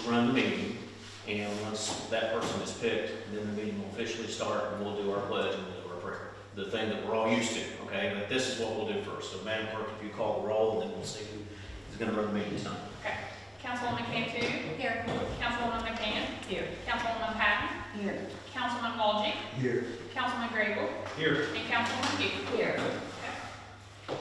to run the meeting. And once that person is picked, then the meeting will officially start and we'll do our pledge and we'll do our prayer. The thing that we're all used to, okay? But this is what we'll do first. So Madam Clerk, if you call the roll, then we'll see who is going to run the meeting tonight. Okay. Councilwoman Cantu? Here. Councilwoman McCann? Here. Councilwoman Patton? Here. Councilman Walgie? Here. Councilman Grable? Here. And Councilwoman Pugh? Here. Do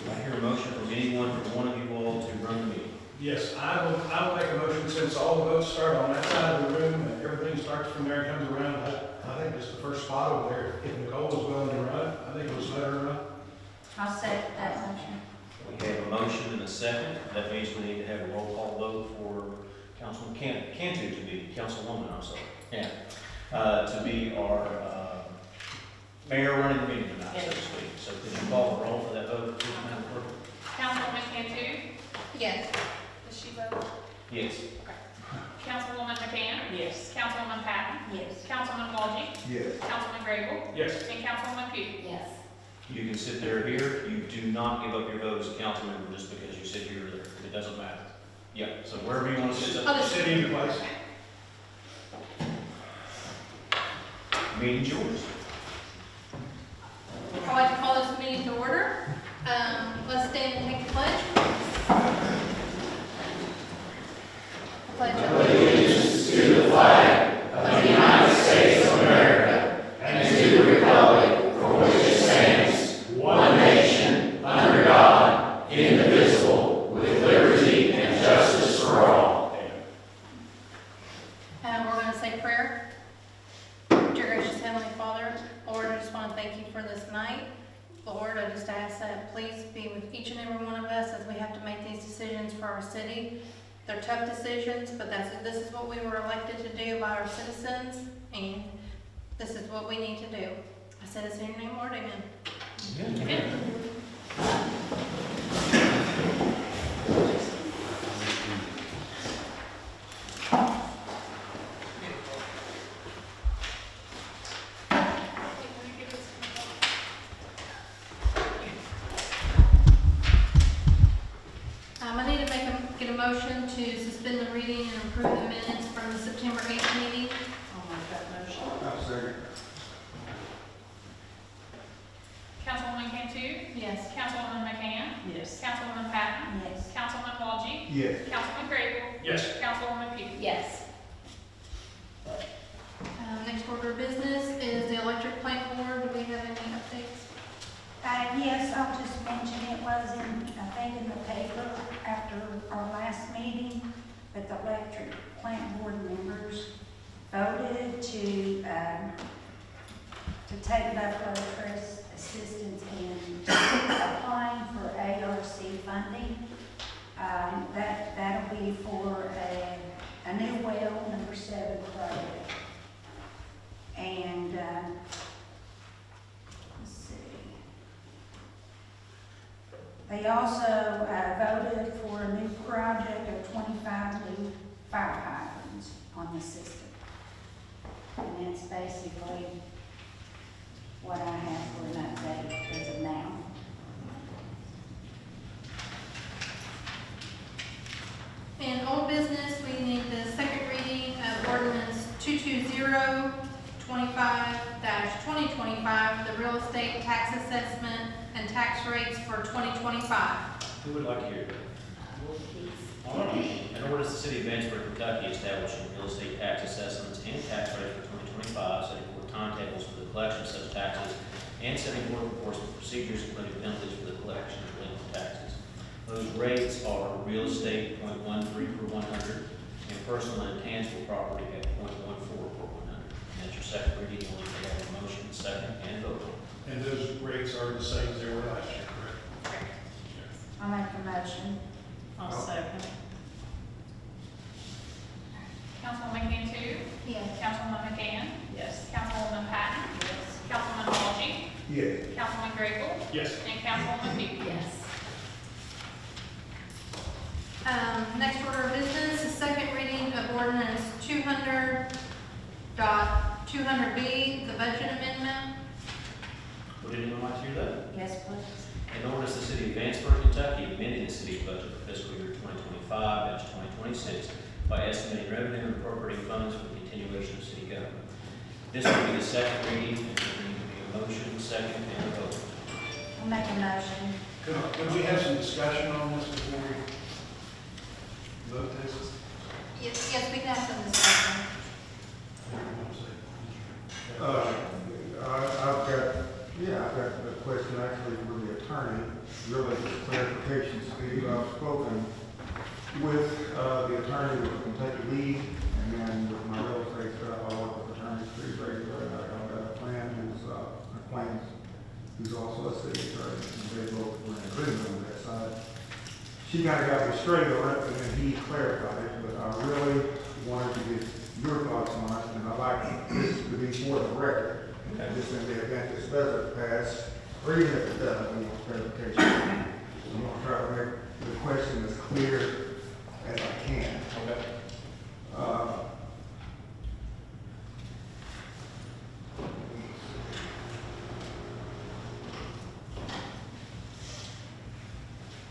I hear a motion from anyone, from one of you all, to run the meeting? Yes, I will make a motion, since all the votes start on that side of the room and everything starts from there and comes around. I think it's the first spot over there. If Nicole is willing to run, I think we'll let her run. I'll second that motion. We have a motion and a second. That means we need to have a roll call vote for Councilman Cantu to be, Councilwoman, I'm sorry. Yeah. To be our mayor running the meeting tonight, so to speak. So could you call the roll for that vote, please, Madam Clerk? Councilwoman Cantu? Yes. Does she vote? Yes. Councilwoman McCann? Yes. Councilwoman Patton? Yes. Councilman Walgie? Yes. Councilman Grable? Yes. And Councilwoman Pugh? Yes. You can sit there here. You do not give up your vote as a council member just because you sit here or there. It doesn't matter. Yeah, so wherever you want to sit. I'll just Sit in your place. Meeting's yours. I'd like to call this meeting to order. Let's stand and take the pledge. Pledge allegiance to the flag of the United States of America and to the republic for which it stands, one nation, under God, indivisible, with liberty and justice for all. We're going to say prayer. Dear gracious Heavenly Father, Lord, I just want to thank you for this night. Lord, I just ask that please be with each and every one of us as we have to make these decisions for our city. They're tough decisions, but this is what we were elected to do by our citizens, and this is what we need to do. I said this in your name, Lord, amen. I need to get a motion to suspend the reading and approve the minutes from the September 8th meeting. I'll make that motion. I'll second. Councilwoman Cantu? Yes. Councilwoman McCann? Yes. Councilwoman Patton? Yes. Councilman Walgie? Yes. Councilman Grable? Yes. Councilwoman Pugh? Yes. Next order of business is the electric plant board. Do we have any updates? Yes, I'll just mention it was I think in the paper after our last meeting, but the electric plant board members voted to take Buffalo Crest assistance in applying for ARC funding. That'll be for a new well, number 7 project. And let's see. They also voted for a new project of 25 new fire hydrants on the system. And that's basically what I have for an update as of now. In old business, we need the second reading of ordinance 220-25-2025, the real estate tax assessment and tax rates for 2025. Who would like to hear it? All right. In order, the city of Vanceburg, Kentucky, establishing real estate tax assessments and tax rates for 2025, setting forth timetables for the collection of such taxes, and setting forth enforcement procedures, including penalties for the collection of delinquent taxes. Those rates are real estate 0.13 per 100, and personal and intangible property at 0.14 per 100. And that's your second reading. You'll need to have a motion, second, and vote. And those rates are the same as they were last year, correct? I'll make a motion. I'll second. Councilwoman Cantu? Yes. Councilwoman McCann? Yes. Councilwoman Patton? Yes. Councilman Walgie? Yes. Councilman Grable? Yes. And Councilwoman Pugh? Yes. Next order of business is second reading of ordinance 200.200B, the budget amendment. Would anyone like to hear that? Yes, please. In order, the city of Vanceburg, Kentucky, amending the city's budget for fiscal year 2025-2026, by estimating revenue and appropriating funds for the continuation of city government. This will be the second reading, and there need to be a motion, second, and a vote. I'll make a motion. Could we have some discussion on this before we vote this? Yes, we can have some discussion. I've got a question actually for the attorney, really for clarification. Steve, I've spoken with the attorney with Kentucky League, and then with my real estate stuff, I work with attorneys pretty regularly. I've got a client who's also a city attorney, and they both were in agreement on that side. She kind of got me straight on it, and then he clarified it, but I really wanted to get your thoughts on it, and I'd like this to be for the record. And just in the event this doesn't pass, or even if it does, we want clarification. I'm going to try to make the question as clear as I can. Okay.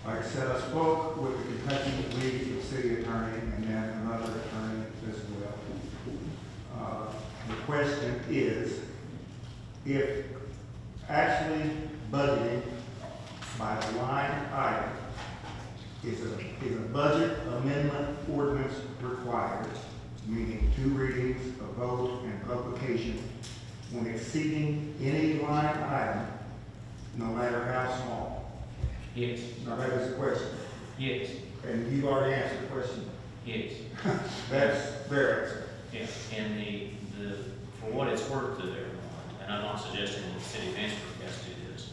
Like I said, I spoke with the Kentucky League City Attorney and then another attorney as well. The question is, if actually budgeting by line item is a budget amendment ordinance required, meaning 2 readings, a vote, and publication, when exceeding any line item, no matter how small? Yes. Now that is the question. Yes. And you've already answered the question. Yes. That's their answer. Yeah, and for what it's worth to everyone, and I'm not suggesting that the city of Vanceburg has to do this,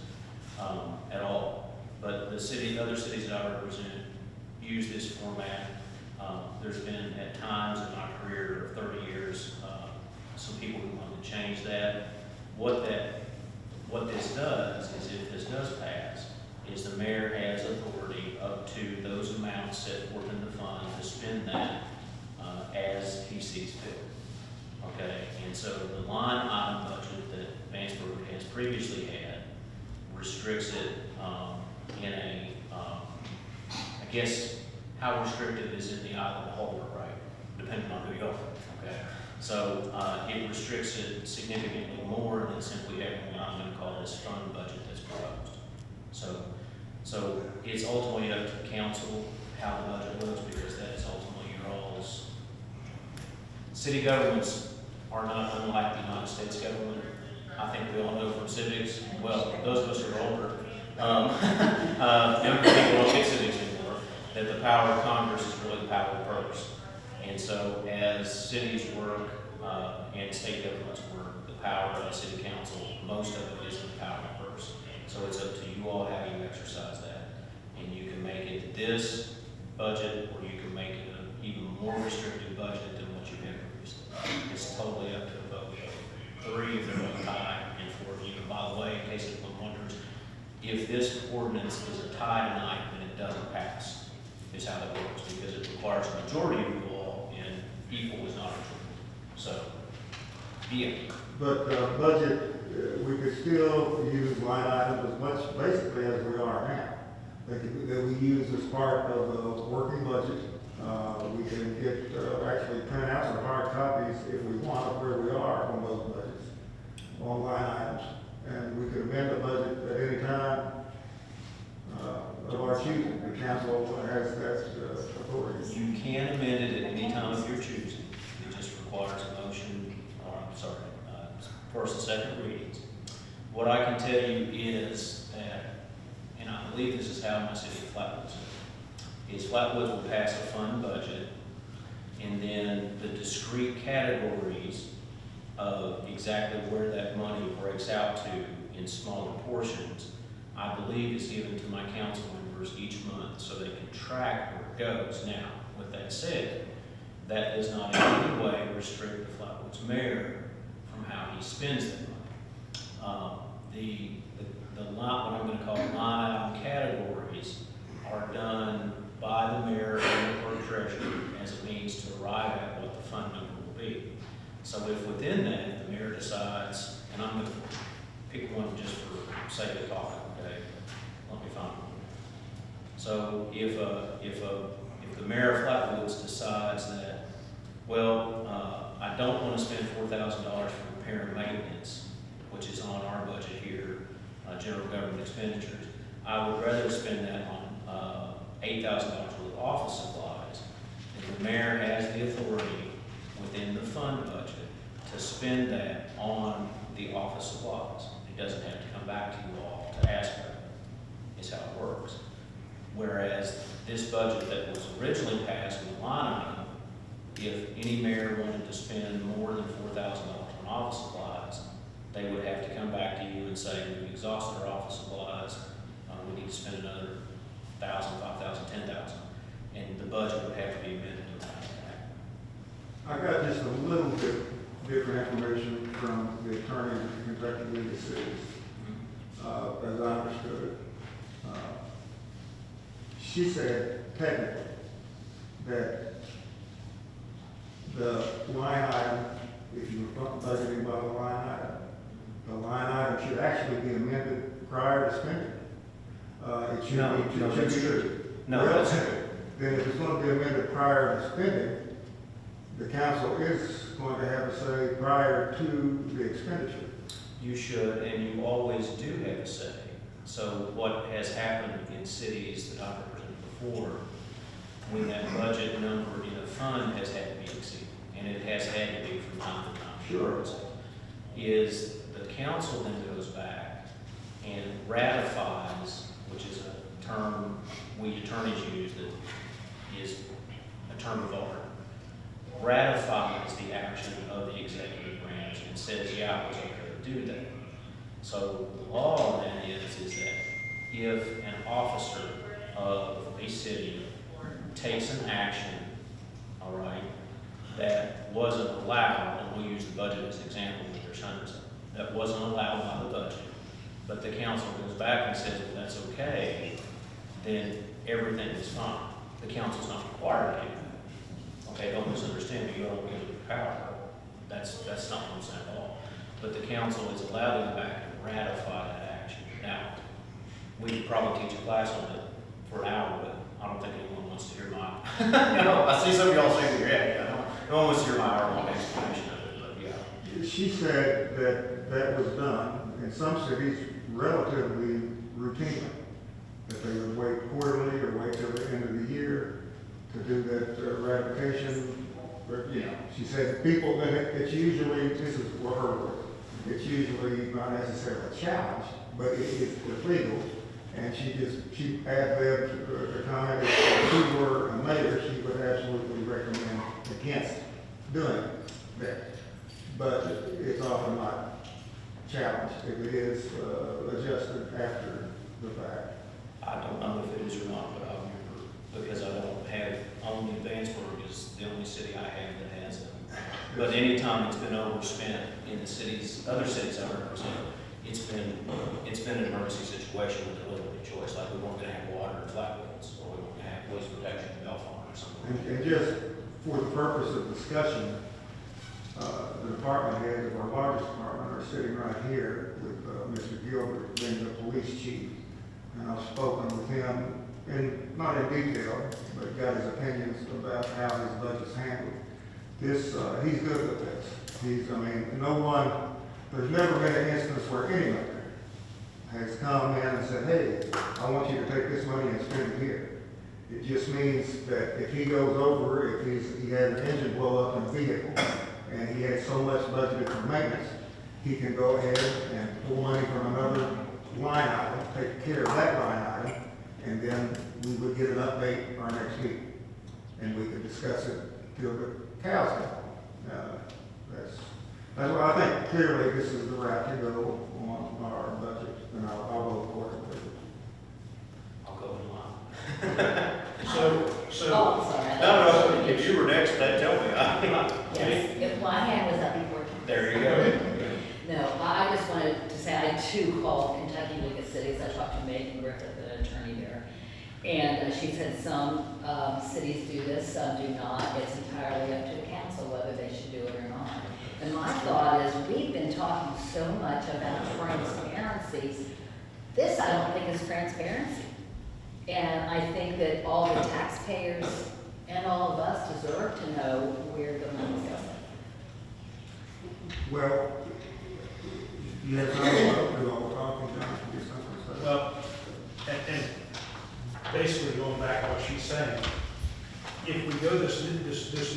at all, but other cities that I represent use this format. There's been at times in my career of 30 years, some people who want to change that. What this does is, if this does pass, is the mayor has authority up to those amounts set forth in the fund to spend that as he sees fit. Okay, and so the line item budget that Vanceburg has previously had restricts it in a, I guess, how restrictive is in the eye of the beholder, right? Depending on who you are, okay? So it restricts it significantly more than simply having what I'm going to call this fund budget that's proposed. So it's ultimately up to council how the budget looks, because that is ultimately your all's. City governments are not unlike the United States government. I think we all know from civics, well, those of us who are older, younger people don't get civics anymore, that the power of Congress is really the power of the purse. And so as cities work and state governments work, the power of the city council, most of it is the power of the purse. So it's up to you all how you exercise that. And you can make it this budget, or you can make it an even more restrictive budget than what you have previously. It's totally up to a vote of 3 if they're both tie, and 4 of you. And by the way, in case anyone wonders, if this ordinance is a tie tonight, then it doesn't pass, is how that works, because it requires a majority of you all, and equal is not a majority. So, yeah. But budget, we could still use line items as much basically as we are now. That we use as part of the working budget. We can get, actually print out some hard copies if we want of where we are on those budgets, on line items. And we could amend the budget at any time of our choosing. The council has that authority. You can amend it at any time of your choosing. It just requires a motion, first and second readings. What I can tell you is that, and I believe this is how my city of Flatwoods is Flatwoods will pass a fund budget, and then the discrete categories of exactly where that money breaks out to in smaller portions, I believe is given to my council members each month so they can track where it goes. Now, with that said, that does not in any way restrict the Flatwoods mayor from how he spends that money. What I'm going to call line item categories are done by the mayor and the clerk treasurer as a means to arrive at what the fund number will be. So if within that, the mayor decides, and I'm going to pick one just for sake of talking, okay? Let me find one. So if the mayor of Flatwoods decides that Well, I don't want to spend $4,000 for repair and maintenance, which is on our budget here, general government expenditures. I would rather spend that on $8,000 worth of office supplies. And the mayor has the authority within the fund budget to spend that on the office supplies. It doesn't have to come back to you all to ask for it, is how it works. Whereas this budget that was originally passed in the line item, if any mayor wanted to spend more than $4,000 on office supplies, they would have to come back to you and say, we've exhausted our office supplies, we need to spend another $1,000, $5,000, $10,000. And the budget would have to be amended to that. I got just a little bit different information from the attorney in Kentucky League of Cities, as I understood it. She said technically that the line item, if you were budgeting by the line item should actually be amended prior to spending. It should No, be. no, that's true. No, Well, that's true. then if it's going to be amended prior to spending, the council is going to have a say prior to the expenditure. You should, and you always do have a say. So what has happened in cities that I've represented before, when that budget number in a fund has had to be exceeded, and it has had to be from time to time, Sure. is the council then goes back and ratifies, which is a term we attorneys use that is a term of art, ratifies the action of the executive branch and says, yeah, it was okay to do that. So the law on that is that if an officer of a city takes an action, all right, that wasn't allowed, and we'll use the budget as an example, but there's hundreds of them, that wasn't allowed by the budget, but the council goes back and says, well, that's okay, then everything is fine. The council's not required to do that. Okay, don't misunderstand me, you don't give it the power. That's not what I'm saying at all. But the council is allowed to go back and ratify that action. Now, we could probably teach a class on it for an hour, but I don't think anyone wants to hear my, I see some of y'all shaking your head, no one wants to hear my hour-long explanation of it, but yeah. She said that that was done in some cities relatively routinely, that they would wait quarterly or wait till the end of the year to do that ratification. But, you know, she said people, and it's usually, this is what her words, it's usually not necessarily a challenge, but it's legal. And she ad-libbed the comment that if she were a mayor, she would absolutely recommend against doing that. But it's often not challenged if it is adjusted after the fact. I don't know if it is or not, but I remember, because I don't have, only Vanceburg is the only city I have that has it. But anytime it's been overspent in the cities, other cities I represent, it's been an emergency situation with a limited choice, like we weren't gonna have water in Flatwoods, or we weren't gonna have police protection in Belfont or something. And just for the purpose of discussion, the department heads of our largest department are sitting right here with Mr. Gilbert, being the police chief. And I've spoken with him, not in detail, but got his opinions about how his budget's handled. He's good with this. There's never been an instance where anyone has come in and said, hey, I want you to take this money and spend it here. It just means that if he goes over, if he had an engine blow up in a vehicle, and he had so much budgeted for maintenance, he can go ahead and pull money from another line item, take care of that line item, and then we would get an update our next meeting. And we could discuss it till the cows come home. That's why I think clearly this is the route to go on our budget, and I'll vote accordingly. I'll go in line. Oh, sorry. No, if you were next, tell me. Yes, if my hand was up before. There you go. No, I just wanted to say, I too called Kentucky League of Cities. I talked to Megan Griffith, the attorney there. And she said some cities do this, some do not. It's entirely up to the council whether they should do it or not. And my thought is, we've been talking so much about transparency. This, I don't think, is transparency. And I think that all the taxpayers And all of us deserve to know where the money's going. Well, you have time to do all the talking, John, to get something to say? Well, and basically going back to what she's saying, if we go this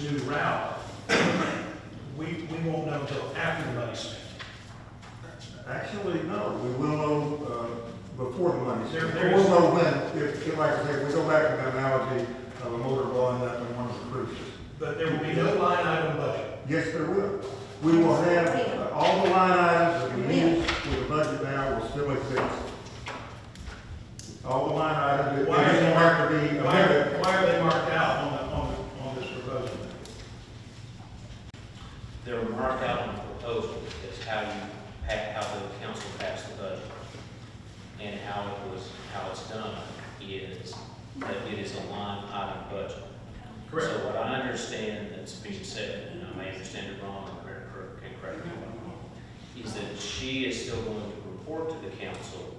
new route, we won't know until after the money's spent. Actually, no, we will know, before the money's spent. There We'll is- know when, if, like I say, we go back to the analogy of a motor blowing up in one of the cruises. But there will be no line item budget. Yes, there will. We will have, all the line items that we use with the budget now will still exist. All the line items, Why are it they doesn't have to be amended. Why are they marked out on this proposal? They're marked out on the proposal as how the council passed the budget. And how it's done is that it is a line item budget. Correct. So what I understand that's being said, and I may understand it wrong, and correct me if I'm wrong, is that she is still going to report to the council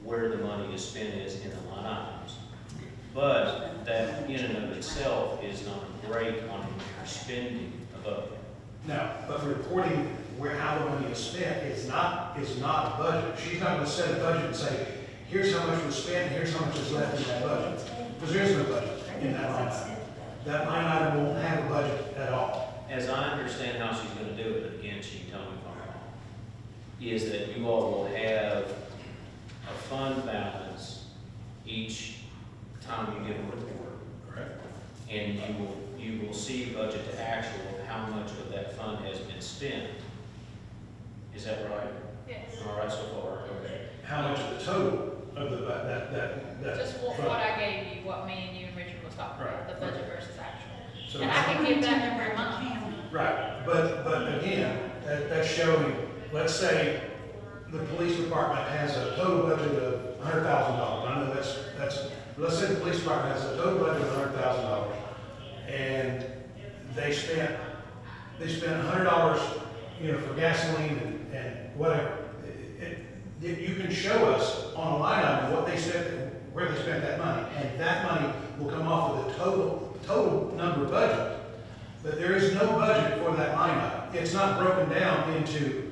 where the money is spent is in the line items. But that in and of itself is not a break on her spending above it. No, but reporting how the money is spent is not a budget. She's not gonna set a budget and say, here's how much was spent, here's how much is left in that budget. Because there is no budget in that line item. That line item won't have a budget at all. As I understand how she's gonna do it, again, she can tell me if I'm wrong, is that you all will have a fund balance each time you give a report. Correct. And you will see budget to actual of how much of that fund has been spent. Is that right? Yes. All right so far? Okay. How much of the total of that Just what fund. I gave you, what me and you and Richard was talking about, the budget versus actual. So And I can give that every month. right, but again, that's showing, let's say the police department has a total budget of $100,000. I know that's, let's say the police department has a total budget of $100,000. And they spent $100, for gasoline and whatever. You can show us on a line item what they spent, where they spent that money, and that money will come off of the total number budget. But there is no budget for that line item. It's not broken down into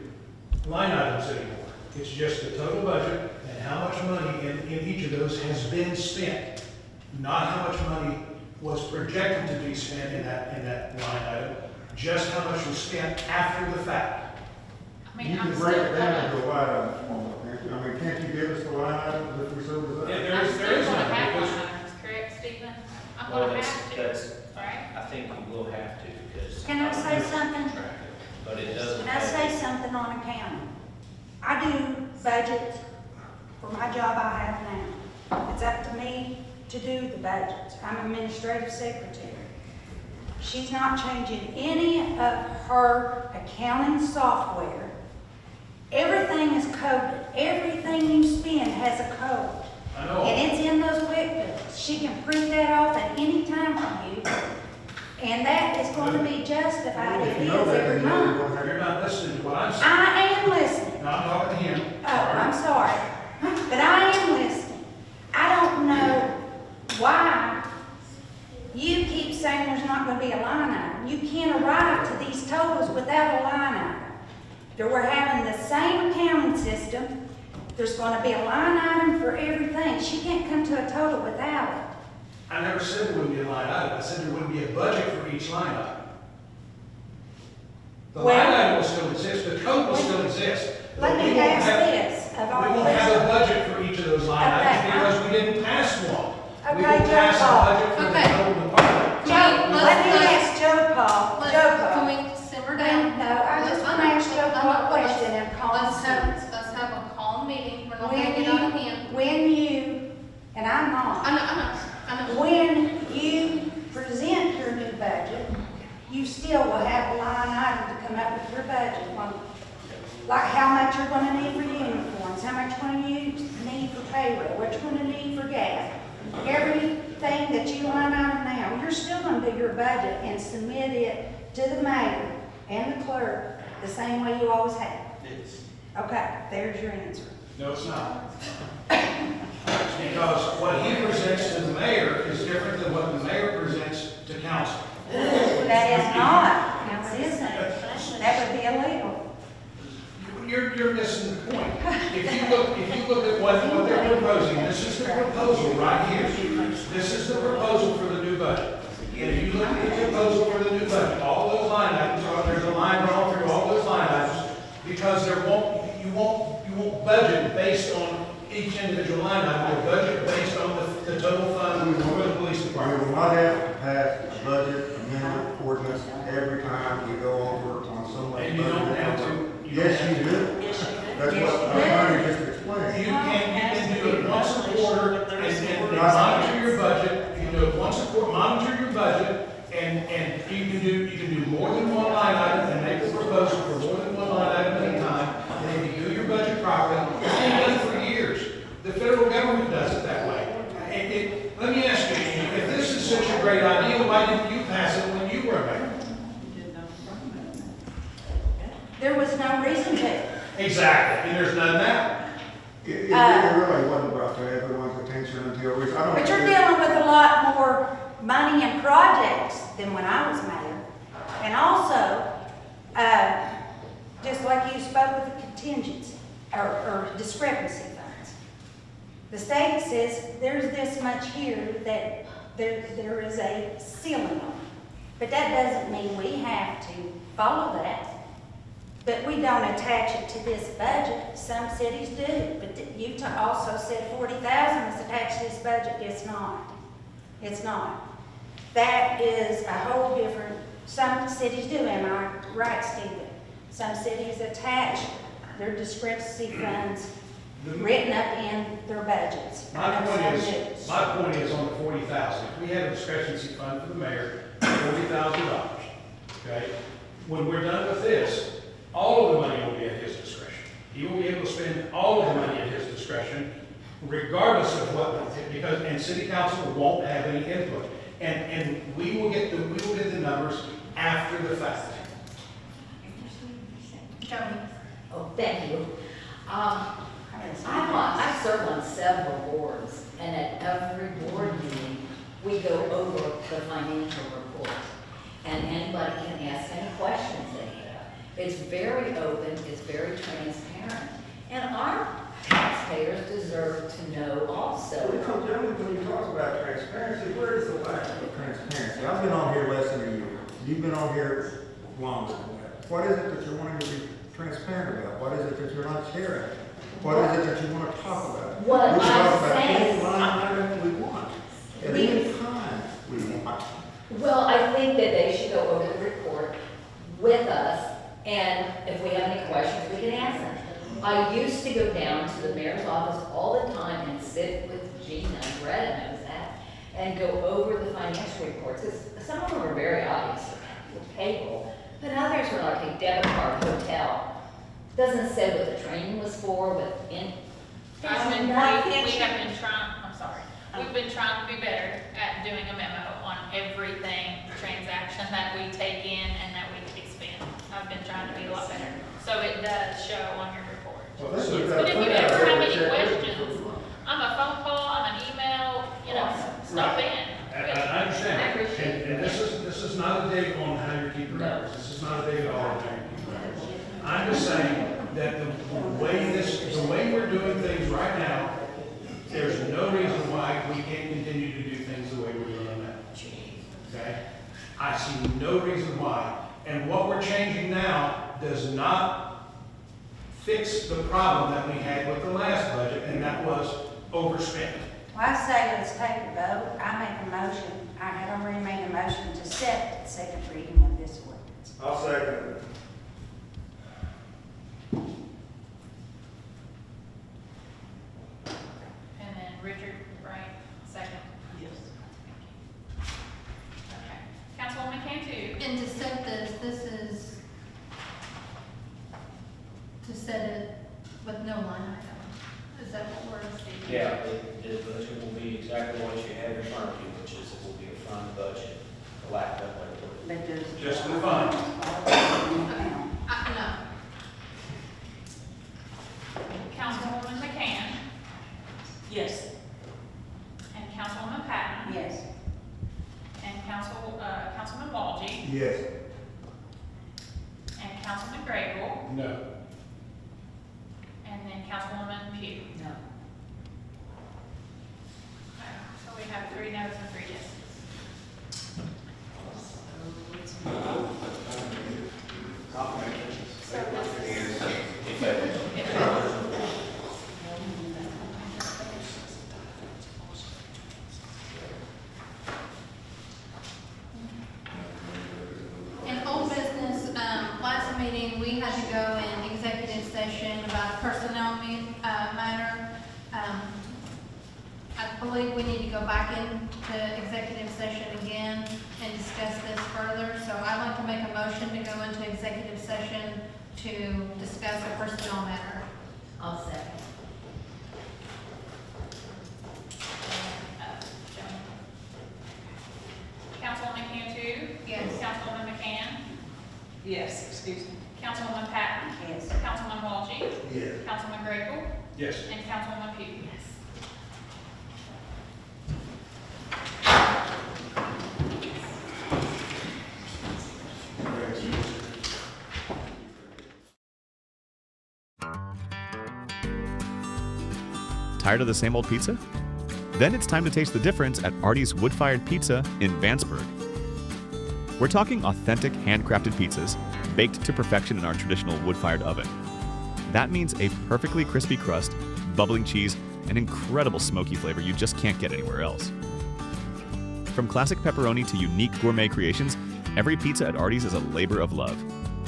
line items anymore. It's just the total budget and how much money in each of those has been spent, not how much money was projected to be spent in that line item, just how much was spent after the fact. I mean, You I'm can still break it down gonna, into line items, I mean, can't you give us the line items if we so desire? Yeah, I'm there still is gonna none, have because- line items, correct, Stephen? I'm Well, gonna have to, right? I think you will have to because. Can I say something? But it doesn't. Can I say something on accounting? I do budgets for my job I have now. It's up to me to do the budgets. I'm administrative secretary. She's not changing any of her accounting software. Everything is coded. Everything you spend has a code. I know. And it's in those QuickBooks. She can print that off at any time from you. And that is going to be justified. If It you know is that, every then you're month. going to have. You're not listening to what I'm saying. I am listening. Now I'm talking to him. Oh, I'm sorry, but I am listening. I don't know why you keep saying there's not gonna be a line item. You can't arrive to these totals without a line item. That we're having the same accounting system. There's gonna be a line item for everything. She can't come to a total without it. I never said there wouldn't be a line item. I said there wouldn't be a budget for each line item. The Well- line item will still exist, the code will still exist. but Let we me won't ask have- this, of We all won't have a this. budget for each of those line Okay, items because we didn't pass one. We Okay, will pass Joe a Paul. budget for the Okay. total department. Joe, let me ask Joe Paul. Joe Can Paul. we simmer No, down? I just want to ask Joe Paul a question and call Let's him. have a calm meeting, we're not When gonna get out of hand. and I'm not. I know. When you present your new budget, you still will have a line item to come up with your budget. Like how much you're gonna need for uniforms, how much you're gonna need for payroll, what you're gonna need for gas. Everything that you line item now, you're still gonna do your budget and submit it to the mayor and the clerk the same way you always have. Okay, there's your answer. No, it's not. Because what he presents to the mayor is different than what the mayor presents look at what they're proposing, this is the proposal right here. This is the proposal for the new budget. And if you look at the proposal for the new budget, all those line items, there's a line drawn through all those line items, because you won't budget based on each individual line item, you'll budget based on the total fund for the police We department. will not have to pass a budget amendment ordinance every time we go over on someone's And you don't budget. have to. Yes, you do. That's what I'm trying to just explain. You can do it once a quarter and monitor your budget. You can do it once a quarter, monitor your budget, and you can do more than one line item and make a proposal for more than one line item at a time. And if you do your budget properly, it's been done for years. The federal government does it that way. Let me ask you, if this is such a great idea, why didn't you pass it when you were mayor? There was no reason to. Exactly, and there's none now. It really wasn't brought to everyone's attention until recently. I don't But you're think- dealing with a lot more money and projects than when I was mayor. And also, just like you spoke with the contingency or discrepancy funds. The state says there's this much here that there is a ceiling on. But that doesn't mean we have to follow that. But we don't attach it to this budget. Some cities do. But you also said 40,000 is attached to this budget. It's not. It's not. That is a whole different, some cities do, am I right, Stephen? Some cities attach their discrepancy funds written up in their budgets. My point Some do. is on the 40,000. If we had a discrepancy fund for the mayor, $40,000, okay? When we're done with this, all of the money will be at his discretion. He will be able to spend all of the money at his discretion, regardless of and city council won't have any input. And we will get the numbers after the fact. Jody? Oh, thank you. I serve on several boards, and at every board meeting, we go over the financial report. And anybody can ask any questions they have. It's very open, it's very transparent, and our taxpayers deserve to know also. When you talk about transparency, where is the lack of transparency? I've been on here less than a year. You've been on here longer than that. What is it that you're wanting to be transparent about? What is it that you're not sharing? What is it that you want to talk about? What We can I'm talk about saying- any line item we want, at any time we want. Well, I think that they should go over the report with us, and if we have any questions, we can ask them. I used to go down to the mayor's office all the time and sit with Gina, Greta knows that, and go over the financial reports. 'Cause some of them are very obvious, the payroll, but others are like a debit card, hotel. Doesn't say what the training was for, what in. We have been trying, I'm sorry, we've been trying to be better at doing a memo on everything transaction that we take in and that we expend. I've been trying to be a lot better, so it does show on your report. Well, this is But if you ever have any questions, questions. I'm a phone call, I'm an email, stop in. I understand. I appreciate And this is not a dig on how you're keeping records. This is not a dig at all on how you're keeping records. I'm just saying that the way we're doing things right now, there's no reason why we can't continue to do things the way we're doing them now. Okay? I see no reason why. And what we're changing now does not fix the problem that we had with the last budget, and that was overspent. Well, I say let's take a vote. I make a motion. I had already made a motion to set the second reading of this ordinance. I'll second it. And then Richard, right, second. Yes. Okay. Councilwoman Cantu. And to set this is to set it with no line item. Is that what we're speaking? Yeah, the budget will be exactly what you have in front of you, which is it will be a fund budget, for lack of a better word. But there's. Just the fund. No. Councilwoman McCann Yes. and Councilwoman Patton Yes. and Councilman Walgie Yes. and Councilman Grable No. and then And Councilwoman Pugh. No. So we have 3 no's and 3 yeses. So this is. In old business, last meeting, we had to go in executive session about a personnel matter. I believe we need to go back into executive session again and discuss this further. So I'd like to make a motion to go into executive session to discuss a personnel matter. I'll second. Councilwoman Cantu? Yes. Councilwoman McCann? Yes, excuse me. Councilwoman Patton? Yes. Councilman Walgie? Yes. Councilman Graypool? Yes. And Councilwoman Pugh? Yes. Tired of the same old pizza? Then it's time to taste the difference at Artie's Wood-Fired Pizza in Vanceburg. We're talking authentic handcrafted pizzas, baked to perfection in our traditional wood-fired oven. That means a perfectly crispy crust, bubbling cheese, and incredible smoky flavor you just can't get anywhere else. From classic pepperoni to unique gourmet creations, every pizza at Artie's is a labor of love,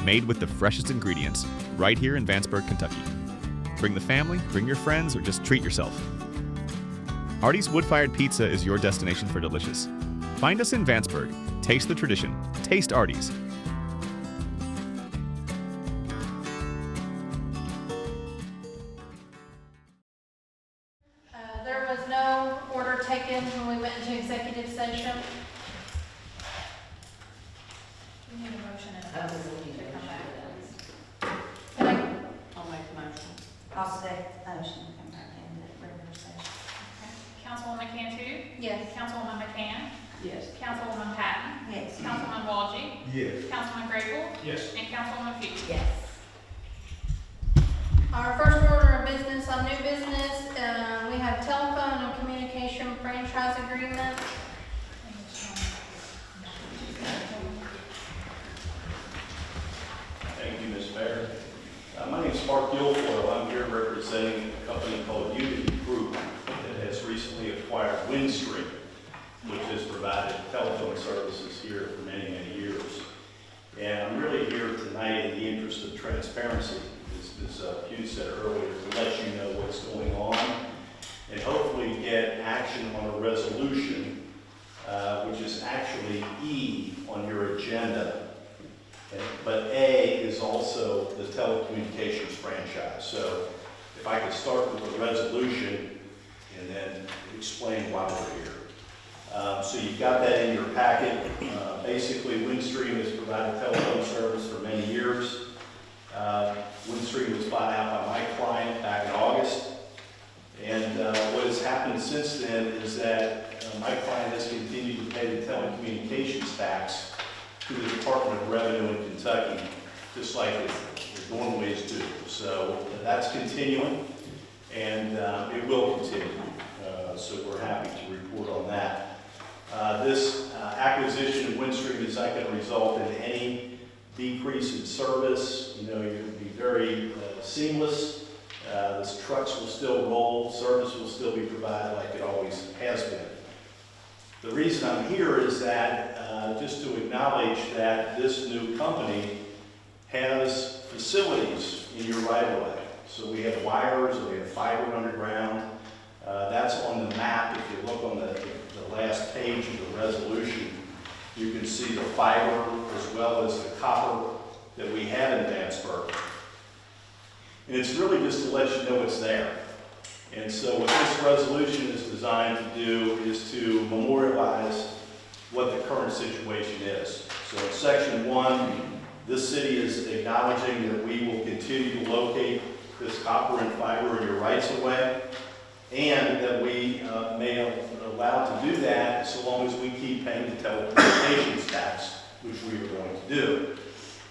made with the freshest ingredients, right here in Vanceburg, Kentucky. Bring the family, bring your friends, or just treat yourself. Artie's Wood-Fired Pizza is your destination for delicious. Find us in Vanceburg. Taste the tradition. Taste Artie's. There was no order taken when we went into executive session. We need a motion and I a was vote looking to at come back. Can I I'll make the motion. I'll second the motion to come back into regular session. Councilwoman Cantu? Yes. Councilwoman McCann? Yes. Councilwoman Patton? Yes. Councilman Walgie? Yes. Councilman Graypool? Yes. And Councilwoman Pugh? Yes. Our first order of business on new business, we have telephone and communication franchise agreement. Thank you, Ms. Mayor. My name is Mark Guilfoyle. I'm here representing a company called Unity Group that has recently acquired Windstream, which has provided telephone services here for many, many years. And I'm really here tonight in the interest of transparency, as Pugh said earlier, to let you know what's going on and hopefully get action on a resolution, which is actually E on your agenda. But A is also the telecommunications franchise. So if I could start with the resolution and then explain why we're here. So you've got that in your packet. Basically, Windstream has provided telephone service for many years. Windstream was bought out by my client back in August. And what has happened since then is that my client has continued to pay the telecommunications tax to the Department of Revenue in Kentucky, just like it normally is due. So that's continuing, and it will continue. So we're happy to report on that. This acquisition of Windstream is not going to result in any decrease in service. You know, you'll be very seamless. The trucks will still roll, service will still be provided like it always has been. The reason I'm here is that just to acknowledge that this new company has facilities in your right-of-way. So we have wires, we have fiber underground. That's on the map. If you look on the last page of the resolution, you can see the fiber as well as the copper that we have in Vanceburg. And it's really just to let you know it's there. And so what this resolution is designed to do is to memorialize what the current situation is. So in section 1, this city is acknowledging that we will continue to locate this copper and fiber in your rights of way, and that we may be allowed to do that so long as we keep paying the telecommunications tax, which we are going to do.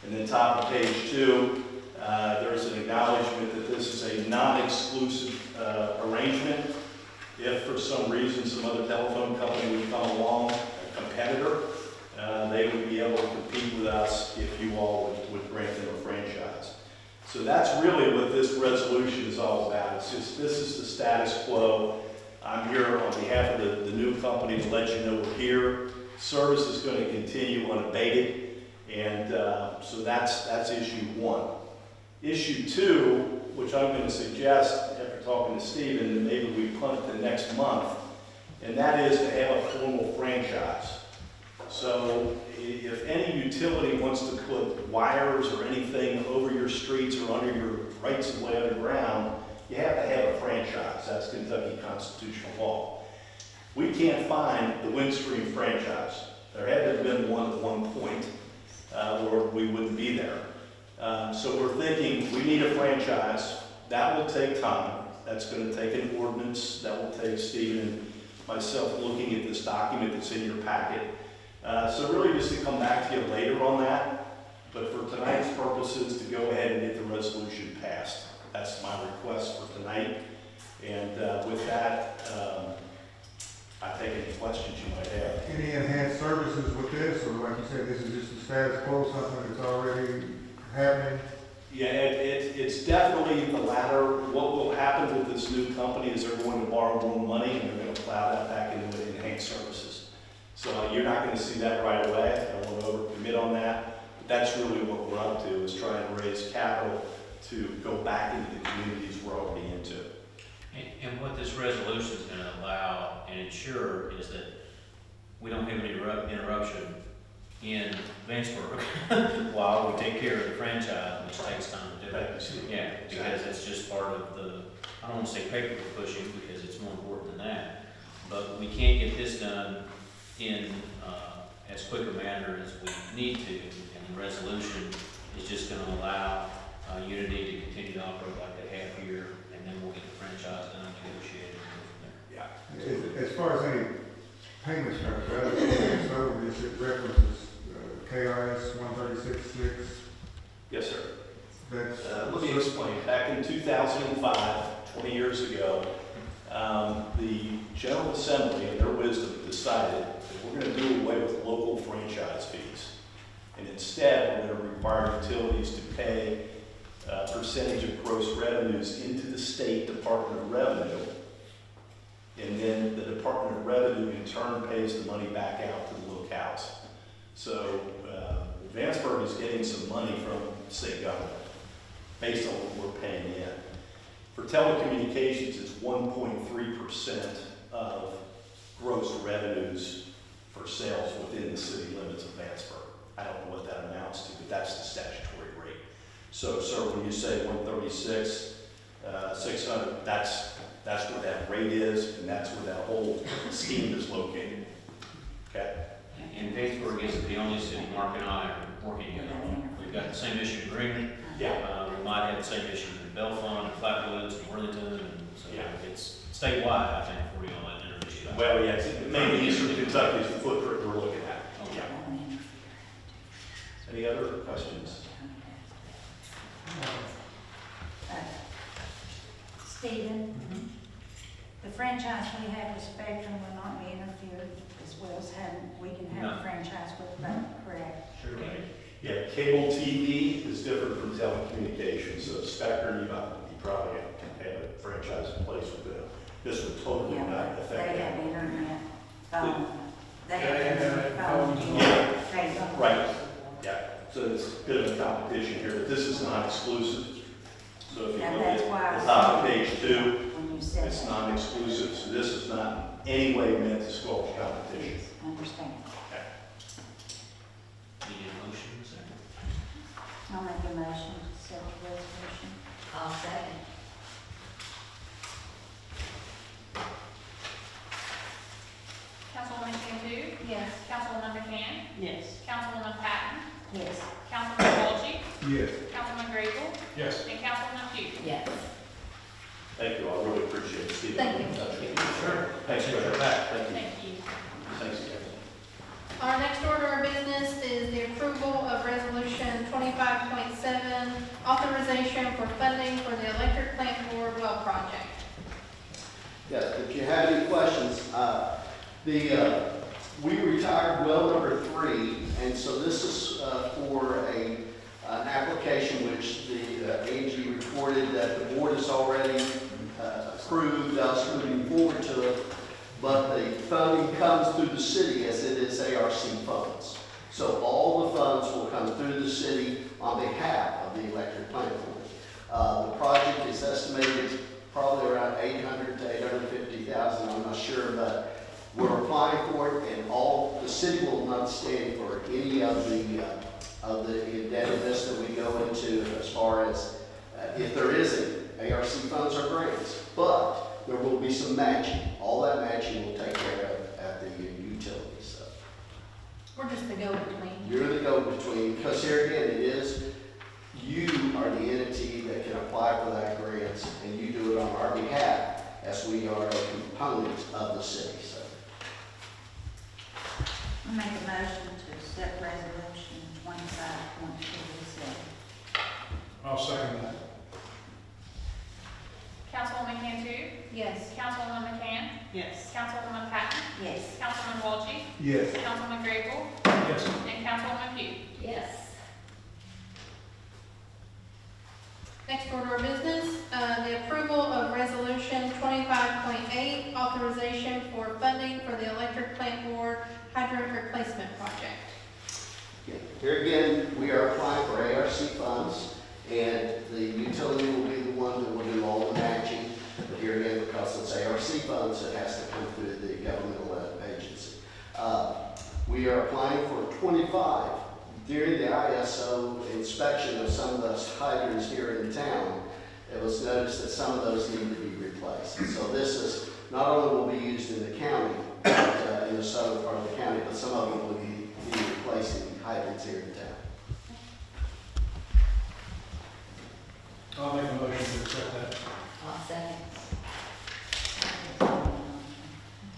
And then top of page 2, There's an acknowledgement that this is a non-exclusive arrangement. If for some reason some other telephone company would come along, a competitor, they would be able to compete with us if you all would grant them a franchise. So that's really what this resolution is all about. It's just, this is the status quo. I'm here on behalf of the new company to let you know we're here. Service is going to continue unabated, and so that's issue one. Issue two, which I'm going to suggest after talking to Stephen, that maybe we punt it to next month, and that is to have a formal franchise. So if any utility wants to put wires or anything over your streets or under your rights of way underground, you have to have a franchise. That's Kentucky constitutional law. We can't find the Windstream franchise. There had to have been one at one point, or we wouldn't be there. So we're thinking we need a franchise. That will take time. That's going to take an ordinance. That will take Stephen and myself looking at this document that's in your packet. So really just to come back to you later on that, but for tonight's purposes, to go ahead and get the resolution passed. That's my request for tonight. And with that, I take any questions you might have. Any enhanced services with this, or like you said, this is just a status quo, something that's already happening? Yeah, it's definitely the latter. What will happen with this new company is they're going to borrow more money and they're going to plow that back into enhanced services. So you're not going to see that right away. I don't want to overcommit on that. But that's really what we're up to, is trying to raise capital to go back into the communities we're already into. And what this resolution is going to allow and ensure is that we don't have any interruption in Vanceburg while we take care of the franchise, which takes time to do. Yeah, because it's just part of the, I don't want to say paper pushing because it's more important than that, but we can't get this done in as quick a manner as we need to, and the resolution is just going to allow Unity to continue to operate like they have here, and then we'll get the franchise done and negotiated. Yeah. As far as any payment structure, I understand over this, it references KRS 136.6. Yes, sir. That's, let me explain. Back in 2005, 20 years ago, the General Assembly, in their wisdom, decided that we're going to do away with local franchise fees. And instead, we're going to require utilities to pay a percentage of gross revenues into the State Department of Revenue. And then the Department of Revenue, in turn, pays the money back out to the locales. So Vanceburg is getting some money from the state government based on what we're paying in. For telecommunications, it's 1.3% of gross revenues for sales within the city limits of Vanceburg. I don't know what that amounts to, but that's the statutory rate. So, sir, when you say 136, 600, that's what that rate is, and that's where that whole scheme is located. Okay? And Vanceburg isn't the only city Mark and I are working on. We've got the same issue in Greenland. Yeah. We might have the same issue in Bellefonte and Flatwoods and Worthington, and so Yeah. it's statewide, I think, for you on that issue. Well, yes, mainly Eastern Kentucky is the footprint we're looking at. Okay. Any other questions? Stephen, the franchise we have with Spectrum will not be interfered as well as we can have a franchise with them, correct? Sure. Yeah, cable TV is different from telecommunications, so Spectrum, you probably can have a franchise in place with them. This would totally Yeah, not but affect they that. have internet, phone, they have Yeah, internet, phone. Yeah. They don't. Right, yeah, so it's a bit of a competition here, but this is non-exclusive. So if you And look that's at why I the was top of saying- page 2, When you said it's that. non-exclusive, so this is not in any way meant to squelch competition. I understand. Need a motion, second? I'll make a motion to accept the resolution. I'll second. Councilwoman Cantu? Yes. Councilwoman McCann? Yes. Councilwoman Patton? Yes. Councilman Walshy? yes. Councilman Grable? Yes. And Councilwoman Hughes? Yes. Thank you, I really appreciate it, Steve. Thank you. Sure. Thanks for your back, thank you. Thank you. Thanks, guys. Our next order of business is the approval of resolution 25.7, authorization for funding for the electric plant board well project. Yes, if you have any questions, we retired well number 3, and so this is for an application which the AG reported that the board has already approved us moving forward to it, but the funding comes through the city as it is ARC funds. So all the funds will come through the city on behalf of the electric plant board. The project is estimated probably around 800 to 850,000. I'm not sure, but we're applying for it, and the city will not stand for any of the indebtedness that we go into as far as if there isn't ARC funds or grants, but there will be some matching. All that matching will take care of at the utilities. So. We're just the go-between. You're the go-between, because here again, it is, you are the entity that can apply for that grant, and you do it on our behalf, as we are a component of the city. So. I make a motion to accept resolution 25.27. I'll second that. Councilwoman Cantu? Yes. Councilwoman McCann? Yes. Councilwoman Patton? Yes. Councilman Walgie? Yes. Councilman Grable? Yes. And Councilwoman Pugh? Yes. Next order of business, the approval of resolution 25.8, authorization for funding for the electric plant board hydrant replacement project. Yeah. Here again, we are applying for ARC funds, and the utility will be the one that will do all the matching. But here again, because it's ARC funds, it has to come through the governmental agency. We are applying for 25. During the ISO inspection of some of those hydrants here in town, it was noticed that some of those need to be replaced. And so this is not only will be used in the county, but, in the southern part of the county, but some of them will be replacing hydrants here in town. I'll make a motion to accept that. I'll second.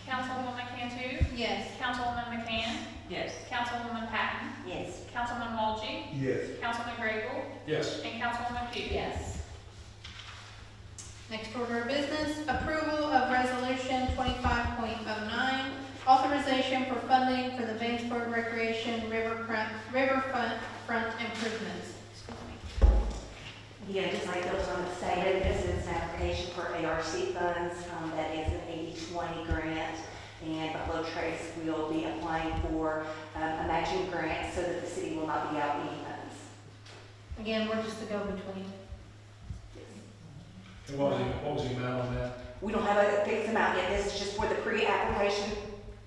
Councilwoman Cantu? Yes. Councilwoman McCann? Yes. Councilwoman Patton? Yes. Councilman Walgie? Yes. Councilman Grable? Yes. And Councilwoman Pugh? Yes. Next order of business, approval of resolution 25.09, authorization for funding for the Vanceburg Recreation riverfront improvements. Excuse me. Yeah, just like those on the stated, this is an application for ARC funds. That is an 80-20 grant. And Buffalo Trace will be applying for a matching grant so that the city will not be out any funds. Again, we're just the go-between. And what was the amount on that? We don't have a fixed amount yet. This is just for the pre-application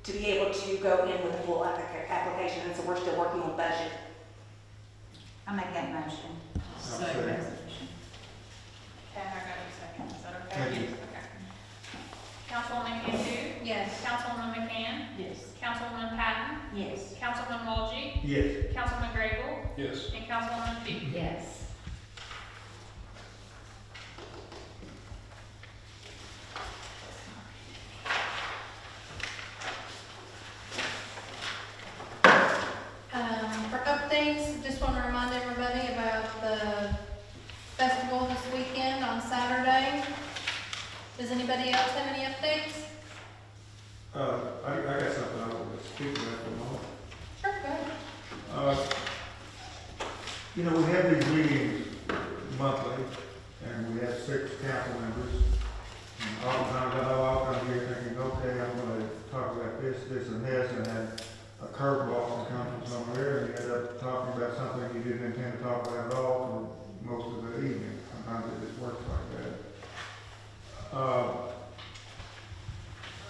to be able to go in with the full application. And so we're still working on budget. I make that motion. Second. Resolution. Okay, I got you second. Is that okay? Thank you. Okay. Councilwoman Cantu? Yes. Councilwoman McCann? Yes. Councilwoman Patton? Yes. Councilman Walgie? Yes. Councilman Grable? Yes. And Councilwoman Pugh? Yes. For updates, just want to remind everybody about the festival this weekend on Saturday. Does anybody else have any updates? I got something I want to speak about for a moment. Sure, go ahead. You know, we have these meetings monthly, and we have 6 council members. And oftentimes, I know I'll come here thinking, okay, I'm gonna talk about this, this, and this, and then a curveball can come from somewhere, and you end up talking about something you didn't intend to talk about at all for most of the evening. Sometimes it just works like that.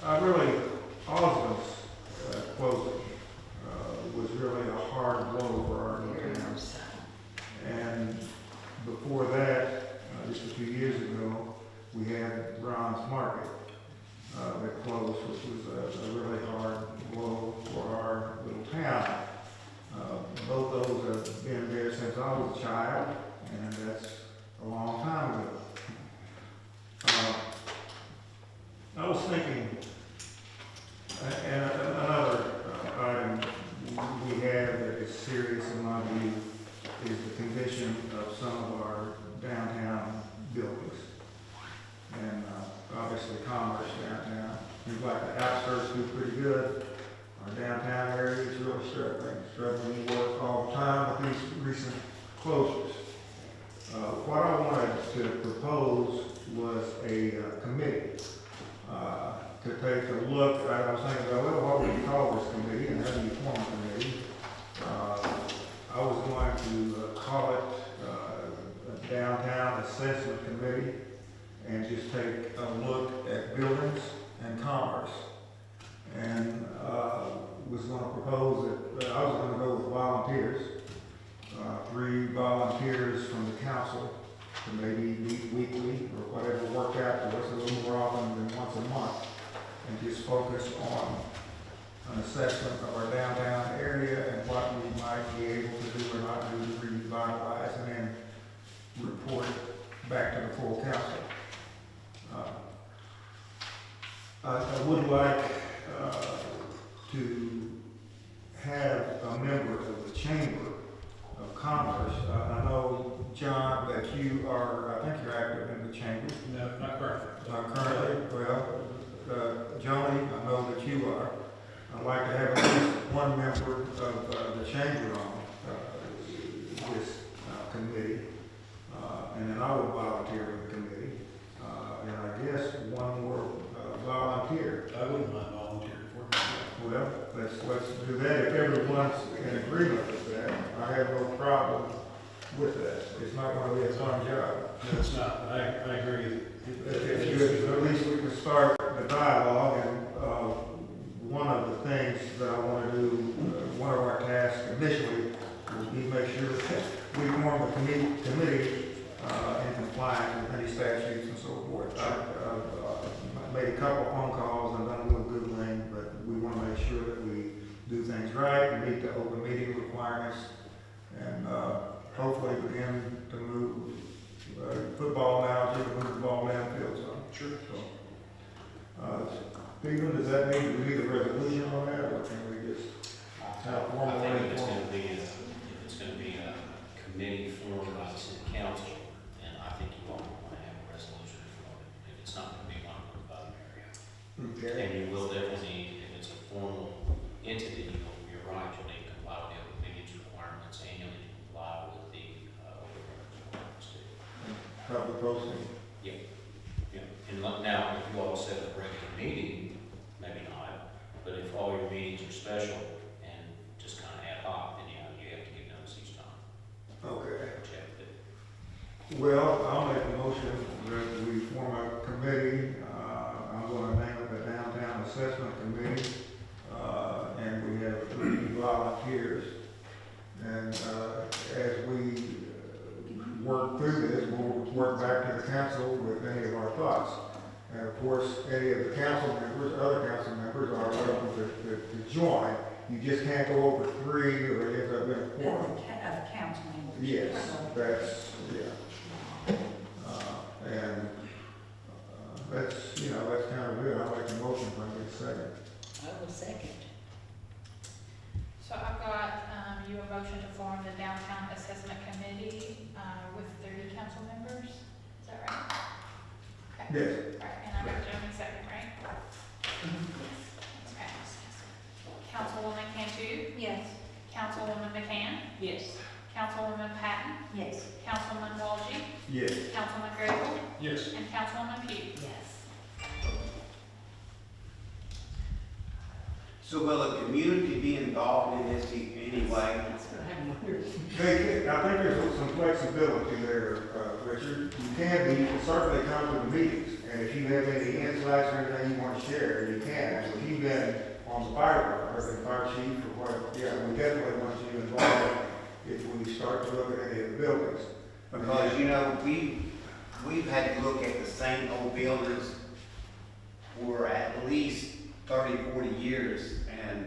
I really, Osmond's closing was really a hard blow for our new town. And before that, just a few years ago, we had Ron's Market that closed, which was a really hard blow for our little town. Both those have been there since I was a child, and that's a long time ago. struggling to work all the time with these recent closures. What I wanted to propose was a committee to take a look. I was thinking, well, what would you call this committee and how do you form a committee? I was going to call it a downtown assessment committee and just take a look at buildings and commerce. And was going to propose that I was going to go with volunteers, 3 volunteers from the council to maybe meet weekly or whatever worked out to us a little more often than once a month, and just focus on an assessment of our downtown area and what we might be able to do or not do to revitalize, and then report back to the full council. I would like to have a member of the Chamber of Commerce. I know, John, that you are, I think you're active in the Chamber. No, not currently. Not currently, well, Joni, I know that you are. I'd like to have at least one member of the Chamber on this committee, and then I would volunteer for the committee, and I guess one more volunteer. I wouldn't mind volunteering for it. Well, let's do that. If everyone's in agreement with that, I have no problem with that. It's not going to be a fun job. No, it's not. I agree. At least we can start the dialogue, and one of the things that I want to do, one of our tasks initially, will be make sure that we form a committee in compliance with any statutes and so forth. I've made a couple phone calls and done a little Googling, but we want to make sure that we do things right and meet the open meeting requirements, and hopefully begin to move football analogy, to move the ball downfield some. Sure. So, Stephen, does that mean we need a resolution on that, or can we just have a formal? I think if it's gonna be a committee formed by the city council, and I think you all want to have a resolution for it. If it's not gonna be one by the mayor. Okay. And you will definitely, if it's a formal entity, you're right, you'll need to comply with the open meetings requirements, and you'll need to comply with the open records requirements too. Public posting. Yeah, yeah. And now, if you all set a regular meeting, maybe not, but if all your meetings are special and just kind of ad hoc, then you have to give notice each time. Okay. Which you have to do. Well, I'll make a motion that we form a committee. I'm going to name it the Downtown Assessment Committee, and we have 3 volunteers. And as we work through this, we'll work back to the council with any of our thoughts. And of course, any of the council members, other council members are welcome to join. You just can't go over 3 or it ends up being a quorum. Of council members. Yes, that's, yeah. And that's, that's kind of it. I'll make a motion for a second. I will second. So I've got, you a motion to form the downtown assessment committee, with 30 council members, is that right? Okay. Yes. All right, and I got Joni second, right? Okay. Councilwoman Cantu, Yes. Councilwoman McCann, Yes. Councilwoman Patton, Yes. Councilman Walgie, Yes. Councilman Grable, Yes. and Councilwoman Pugh. Yes. So will the community be involved in this anyway? I think there's some flexibility there, Richard. You can be, you can certainly come to the meetings, and if you have any insights or anything you want to share, you can. So if you've been on the fire department, or the fire chief, or what, yeah, we definitely want you involved if we start to look at any of the buildings. Because, we've had to look at the same old buildings for at least 30, 40 years, and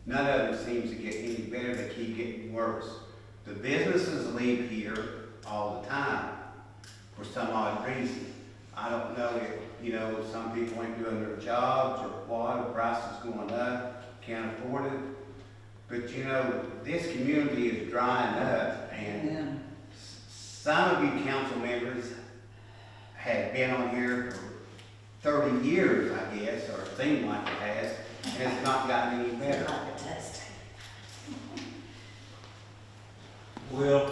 none of them seems to get any better, they keep getting worse. The businesses leave here all the time for some odd reason. I don't know if, some people ain't doing their jobs or what, the price is going up, can't afford it. But this community is drying up, and some of you council members have been on here for 30 years, I guess, or it seemed like it has, and it's not gotten any better. Well,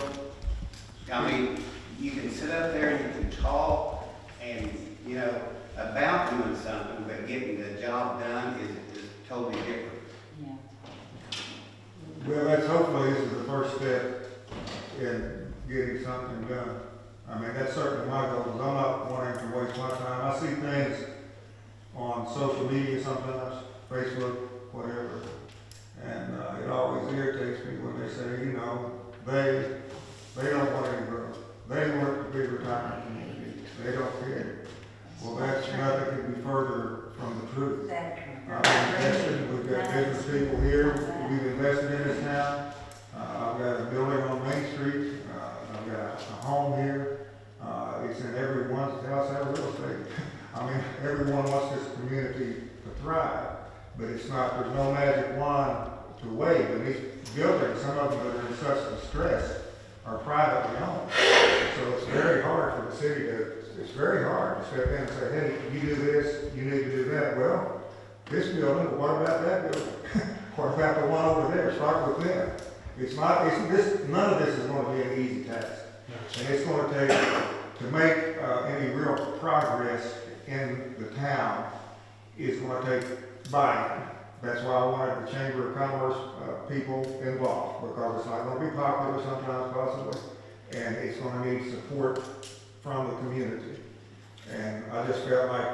I mean, you can sit up there and you can talk and, you know, about doing something, but getting the job done is totally different. Yeah. well, that's hopefully this is the first step in getting something done. I mean, that's certainly my goal, because I'm not wanting to waste my time. I see things on social media sometimes, Facebook, whatever, and it always irritates me when they say, you know, they don't want any growth. They want it to be retirement community. They don't care. Well, that's nothing could be further from the truth. We've got business people here, we've invested in this town. I've got a building on Main Street, I've got a home here. It's in everyone's house, have real estate. I mean, everyone wants this community to thrive, but it's not, there's no magic wand to wave. And these buildings, some of them that are in such distress, are privately owned. So it's very hard for the city it's very hard to step in and say, hey, you do this, you need to do that. Well, this building, but what about that building? What about the one over there? Start with them. None of this is going to be an easy task. And it's going to take, to make any real progress in the town, is going to take buy-in. That's why I wanted the Chamber of Commerce people involved, because it's not going to be popular sometimes possibly, and it's going to need support from the community. And I just felt like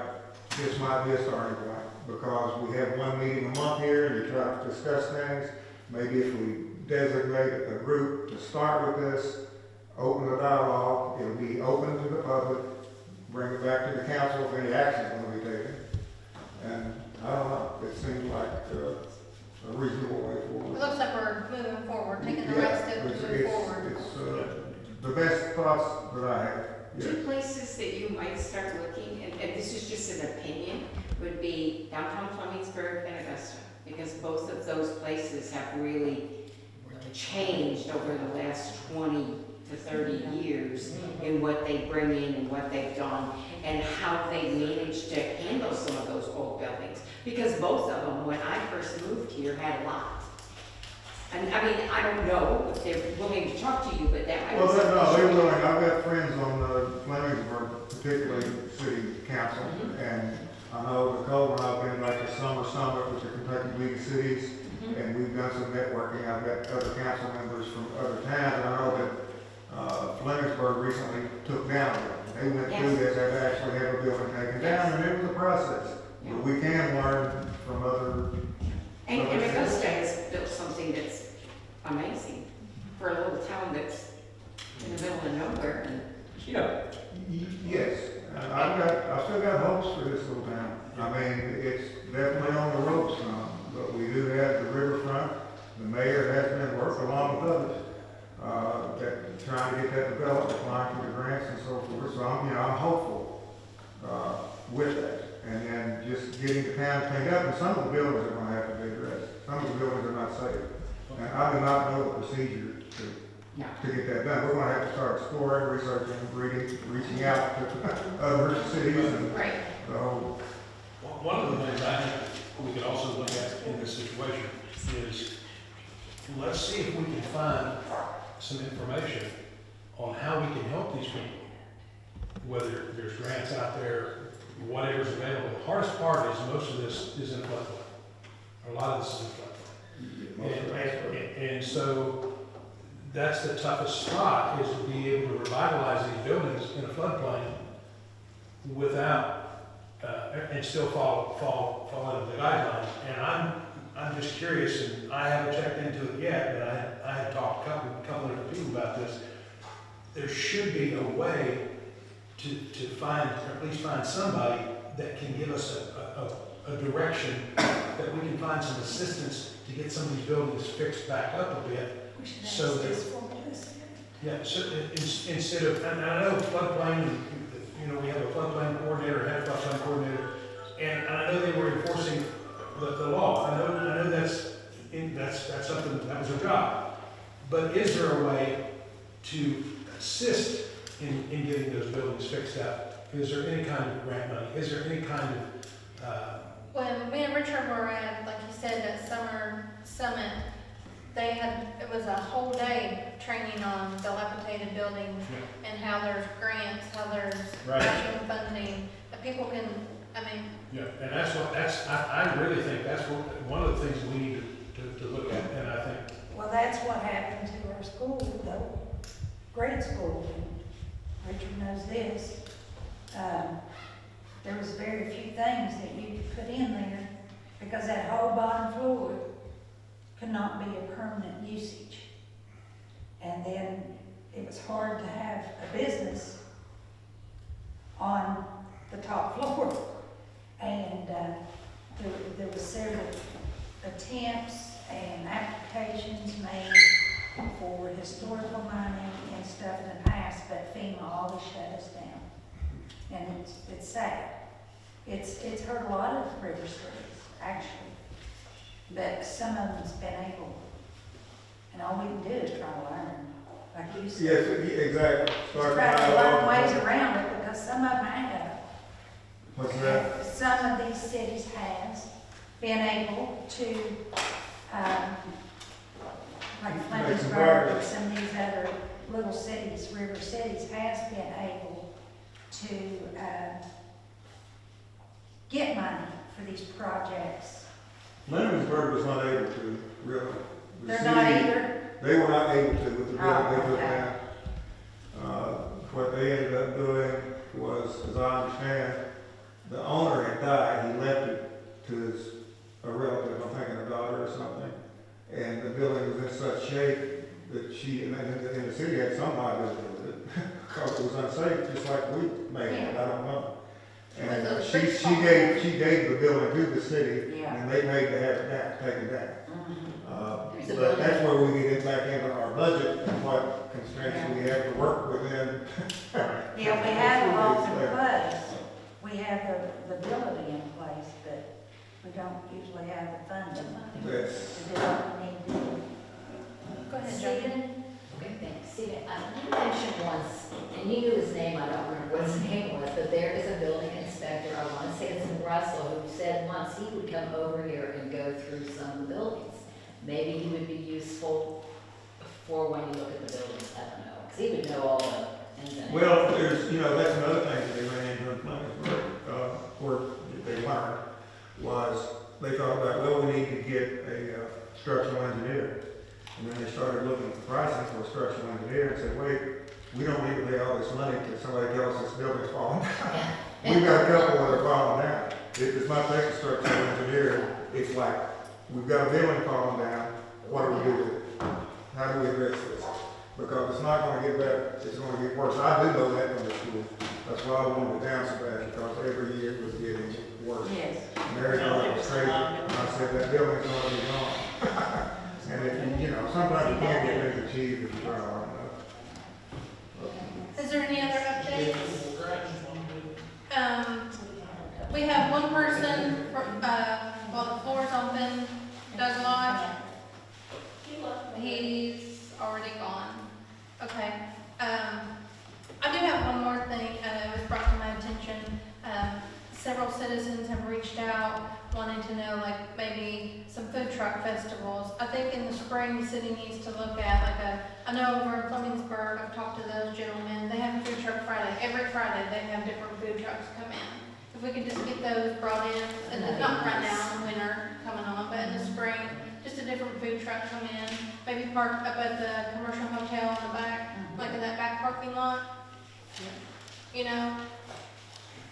this might be a starting point, because we have one meeting a month here and you try to discuss things. Maybe if we designate a group to start with this, open the dialogue, it'll be open to the public, bring it back to the council if any action is going to be taken. And I don't know, it seems like a reasonable way It forward. looks like we're moving forward, taking the right step to move forward. It's the best thoughts that I have. Yes. Two places that you might start looking, and this is just an opinion, would be downtown Flemingsburg and Augusta, because both of those places have really changed over the last 20 to 30 years in what they bring in and what they've done, and how they managed to handle some of those old buildings. Because both of them, when I first moved here, had a lot. And I mean, I don't know if they're willing to talk to you, but that I Well, was. no, they're willing. I've got friends on the Vanceburg, particularly city council, and I know Nicole and I've been like the summer summit with the Kentucky League of Cities, and we've done some networking. I've got other council members from other towns, and I know that Flemingsburg recently took down. They went through this, they've actually had a building taken down, and it was a process. But we can learn from other. And Augusta has built something that's amazing for a little town that's in the middle of nowhere. Yes, I've still got hopes for this little town. I mean, it's definitely on the ropes now, but we do have the riverfront. The mayor has been working along with others, that trying to get that developed, applying for the grants and so forth. So I'm hopeful, with that. And then just getting the town cleaned up, and some of the buildings are gonna have to be addressed. Some of the buildings are not safe. And I do not know the procedure to get that done. We're gonna have to start exploring, researching, reaching out to other cities and the whole. One of the things I think we could also look at in this situation is, let's see if we can find some information on how we can help these people. Whether there's grants out there, whatever's available. The hardest part is most of this is in floodplain. A lot of this is in floodplain. And so that's the toughest spot, is to be able to revitalize these buildings in a floodplain without, and still fall into the guidelines. And I'm just curious, and I haven't checked into it yet, but I had talked to a couple of people about this. There should be a way to find, or at least find somebody that can give us a direction, that we can find some assistance to get some of these buildings fixed back up a bit. So that, so instead of, and I know floodplain, we have a floodplain coordinator, had a floodplain coordinator, and I know they were enforcing the law. I know that's something, that was their job. But is there a way to assist in getting those buildings fixed up? Is there any kind of grant money? Is there any kind of, When me and Richard were at, like you said, that summer summit, it was a whole day training on dilapidated buildings and how there's grants, how there's Right. national funding, that people can, I mean, Yeah, and I really think that's one of the things we need to look at, and I think, Well, that's what happened to our school, though, grade school, and Richard knows this. There was very few things that you could put in there, because that whole bottom floor could not be a permanent usage. And then it was hard to have a business on the top floor. And there were several attempts and applications made for historical mining and stuff in the past, but FEMA always shut us down. And it's sad. It's hurt a lot of river streets, actually. But some of them's been able, and all we can do is try to learn, like you said. Yes, exactly. Start Try to dialogue. learn ways around it, because some of them have. What's that? Some of these cities has been able to, like Make some Vanceburg, progress. some of these other little cities, river cities, has been able to, get money for these projects. Vanceburg was not able to, really. The They're not city- either. They were not able to with the bill they put okay. down. What they ended up doing was, as I understand, the owner had died, he left it to a relative, I'm thinking a daughter or something. And the building was in such shape that and the city had some liability with it, because it was unsafe, just like we made it, I don't know. And Was it she pretty gave the building to the city, Yeah. and they made to have it down, taken down. There's a But building. that's where we get back into our budget and what constraints we have to work within. Yeah, we have the laws in place, we have the ability in place, but we don't usually have the funding That's, to do what we need to do. go ahead, Jody. Stephen? Okay, thanks. Stephen, you mentioned once, and you knew his name, I don't remember what his name was, but there is a building inspector, I want to say it's in Russell, who said once he would come over here and go through some of the buildings. Maybe he would be useful for when you look at the buildings, I don't know, because he would know all the ins and outs. well, there's, that's another thing that they ran into in Vanceburg, or they learned, was they thought about, well, we need to get a structural engineer. And then they started looking at the pricing for a structural engineer and said, wait, we don't need to pay all this money to somebody tell us this building's falling down. We've got a couple that are falling down. It's my second structural engineer, it's like, we've got a building falling down, what do we do with it? How do we address this? Because it's not gonna get better, it's gonna get worse. I do know that from the school. That's why I wanted it down so bad, because every year it was getting worse. Yes. Mary thought it was crazy, and I said, that building's gonna be gone. And if, sometimes you can't get things achieved if you try hard enough. Is there any other updates? We have one person, the floor's open, Doug Lodge. He's already gone. Okay. I do have one more thing, it was brought to my attention. Several citizens have reached out wanting to know, like, maybe some food truck festivals. I think in the spring, the city needs to look at, I know over in Flemingsburg, I've talked to those gentlemen, they have a food truck Friday. Every Friday, they have different food trucks come in. If we could just get those brought in, and it's not right now, in winter coming on, but in the spring, just a different food truck come in, maybe park up at the commercial hotel in the back, like in that back parking lot.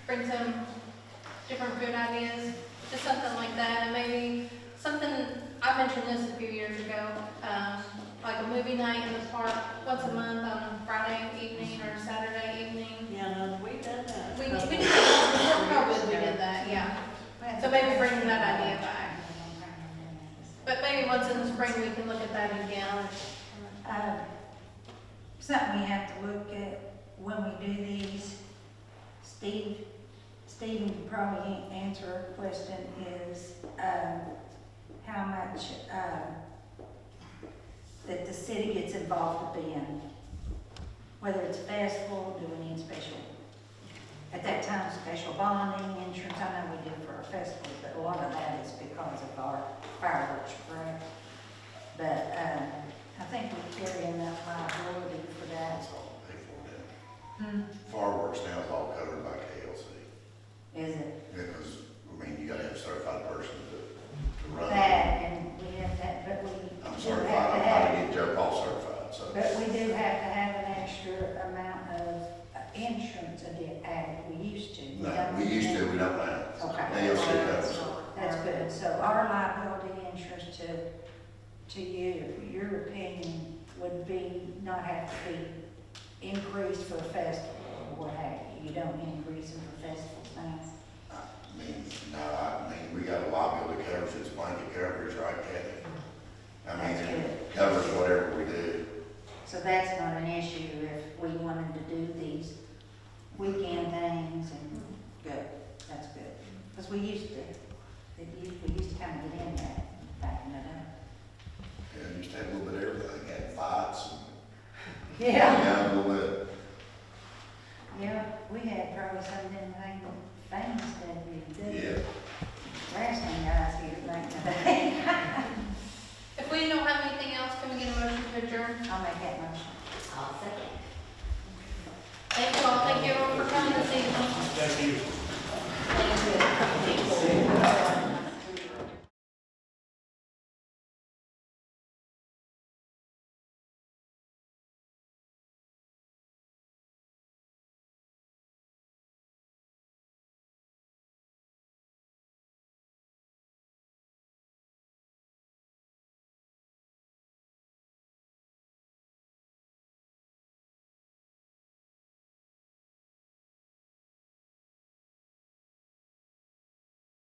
Bring some different food ideas, just something like that, and maybe something, I mentioned this a few years ago, like a movie night in the park, once a month on Friday evening or Saturday evening. Yeah, no, we've done that. We did that, before COVID, we did that, yeah. So maybe bring that idea back. But maybe once in the spring, we can look at that again. Something we have to look at when we do these, Stephen can probably answer a question, is how much that the city gets involved in, whether it's a festival, do we need special, at that time, special bonding, insurance. I know we did for our festivals, but a lot of that is because of our fireworks, correct? But, I think we carry enough liability for that. That's all they pay for Hmm, now. Fireworks now is all covered by KLC. is it? Because, I mean, you gotta have a certified person to run. That, and we have that, but we I'm do certified, have to I'm trying to have, get Joe Paul certified, so. but we do have to have an extra amount of insurance added. We used to. No, don't we used to, anymore. we don't now. Okay. KLC covers. That's good. So our liability insurance to you, your opinion would be not have to be increased for a festival or what have you. You don't increase them for festivals now. I mean, no, I mean, we got a liability coverage, it's blanket coverage, right, Kathy? I mean, That's it good. covers whatever we do. So that's not an issue if we wanted to do these weekend things and, good, that's good. Because we used to kind of get in that back in the day. Yeah, used to have a little bit of everything, had fights and. Yeah. Yeah, a little bit. Yeah, we had probably some of them things that we did. Yeah. Wrestling guys here back in the day. If we don't have anything else, can we get a motion to adjourn? I'll make that motion. I'll second. Thank you all, thank you everyone for coming this evening. Thank you. Thank you.